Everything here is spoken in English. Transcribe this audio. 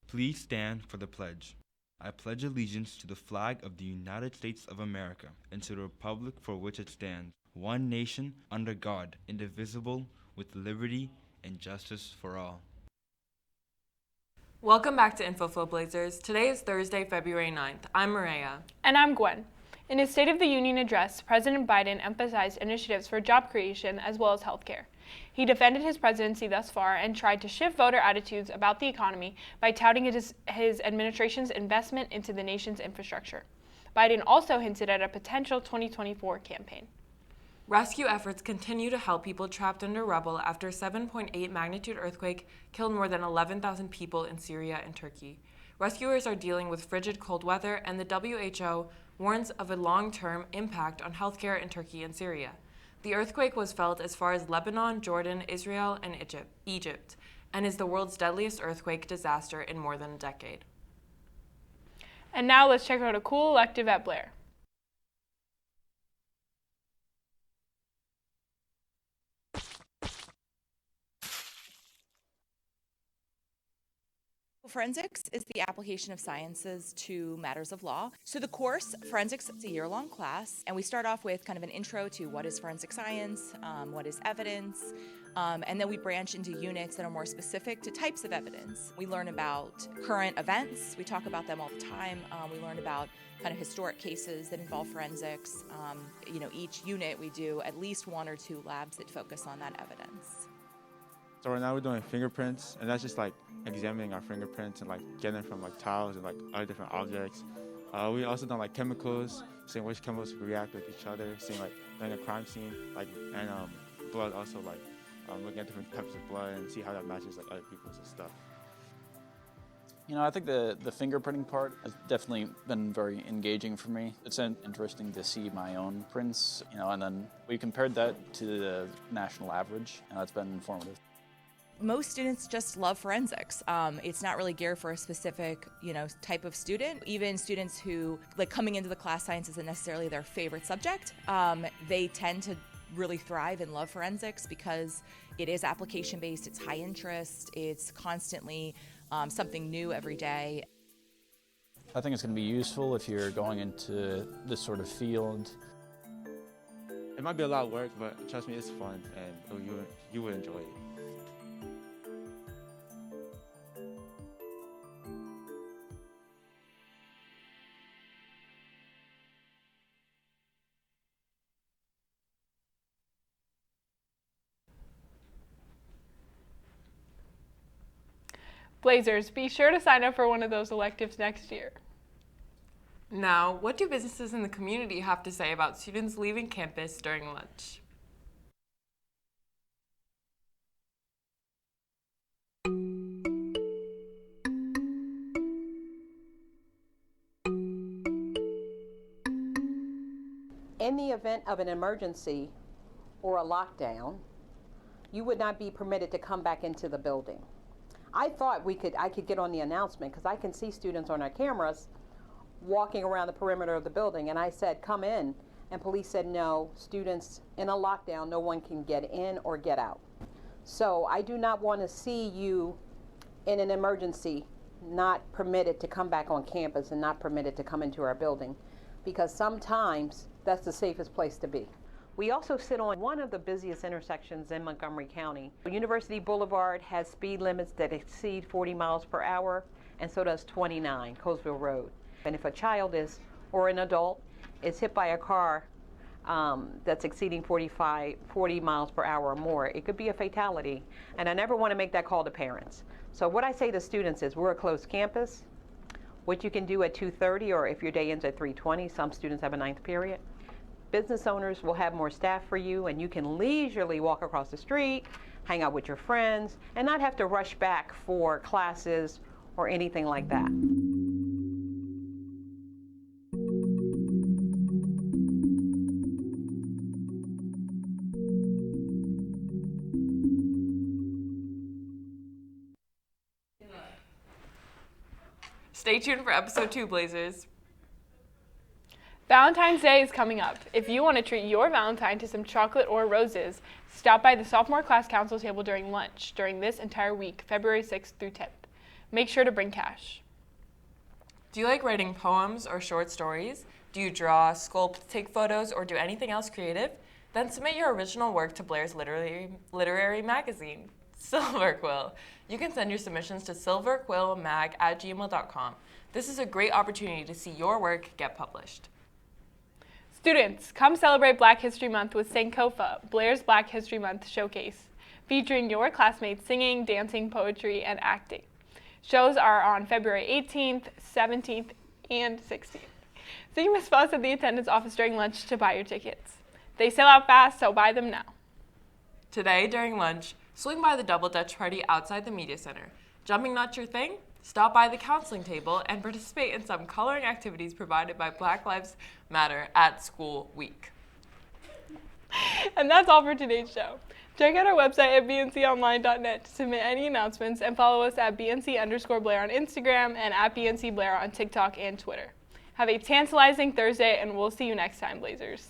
Please stand for the pledge. I pledge allegiance to the flag of the United States of America and to the republic for which it stands, one nation, under God, indivisible, with liberty and justice for all. Welcome back to InfoFlow Blazers. Today is Thursday, February 9th. I'm Maria. And I'm Gwen. In his State of the Union address, President Biden emphasized initiatives for job creation as well as healthcare. He defended his presidency thus far and tried to shift voter attitudes about the economy by touting his administration's investment into the nation's infrastructure. Biden also hinted at a potential 2024 campaign. Rescue efforts continue to help people trapped under rubble after a 7.8 magnitude earthquake killed more than 11,000 people in Syria and Turkey. Rescuers are dealing with frigid cold weather, and the WHO warns of a long-term impact on healthcare in Turkey and Syria. The earthquake was felt as far as Lebanon, Jordan, Israel, and Egypt, and is the world's deadliest earthquake disaster in more than a decade. And now let's check out a cool elective at Blair. Forensics is the application of sciences to matters of law. So the course, forensics, is a year-long class, and we start off with kind of an intro to what is forensic science, what is evidence, and then we branch into units that are more specific to types of evidence. We learn about current events. We talk about them all the time. We learn about kind of historic cases that involve forensics. Each unit we do at least one or two labs that focus on that evidence. So right now we're doing fingerprints, and that's just like examining our fingerprints and like getting from like tiles and like other different objects. We also done like chemicals, seeing which chemicals react with each other, seeing like during a crime scene, like and blood also, like looking at different types of blood and see how that matches like other people's and stuff. I think the fingerprinting part has definitely been very engaging for me. It's interesting to see my own prints, and then we compared that to the national average, and that's been informative. Most students just love forensics. It's not really geared for a specific, type of student. Even students who, coming into the class science isn't necessarily their favorite subject, they tend to really thrive and love forensics because it is application-based, it's high interest, it's constantly something new every day. I think it's going to be useful if you're going into this sort of field. It might be a lot of work, but trust me, it's fun, and you will enjoy it. Blazers, be sure to sign up for one of those electives next year. Now, what do businesses in the community have to say about students leaving campus during lunch? In the event of an emergency or a lockdown, you would not be permitted to come back into the building. I thought I could get on the announcement because I can see students on our cameras walking around the perimeter of the building, and I said, come in, and police said, no, students in a lockdown, no one can get in or get out. So I do not want to see you in an emergency not permitted to come back on campus and not permitted to come into our building, because sometimes that's the safest place to be. We also sit on one of the busiest intersections in Montgomery County. University Boulevard has speed limits that exceed 40 miles per hour, and so does 29, Colesville Road. And if a child or an adult is hit by a car that's exceeding 40 miles per hour or more, it could be a fatality. And I never want to make that call to parents. So what I say to students is, we're a closed campus. What you can do at 2:30, or if your day ends at 3:20, some students have a 9th period. Business owners will have more staff for you, and you can leisurely walk across the street, hang out with your friends, and not have to rush back for classes or anything like that. Stay tuned for episode 2, Blazers. Valentine's Day is coming up. If you want to treat your Valentine to some chocolate or roses, stop by the sophomore class council table during lunch during this entire week, February 6th through 10th. Make sure to bring cash. Do you like writing poems or short stories? Do you draw, sculpt, take photos, or do anything else creative? Then submit your original work to Blair's literary magazine, Silver Quill. You can send your submissions to silverquillmag@gmail.com. This is a great opportunity to see your work get published. Students, come celebrate Black History Month with Sankofa, Blair's Black History Month showcase, featuring your classmates singing, dancing, poetry, and acting. Shows are on February 18th, 17th, and 16th. So you must pause at the attendance office during lunch to buy your tickets. They sell out fast, so buy them now. Today, during lunch, swing by the Double Dutch Party outside the Media Center. Jumping not your thing? Stop by the counseling table and participate in some coloring activities provided by Black Lives Matter at School Week. And that's all for today's show. Check out our website at bnconline.net to submit any announcements and follow us at BNC_Blair on Instagram and at BNC Blair on TikTok and Twitter. Have a tantalizing Thursday, and we'll see you next time, Blazers.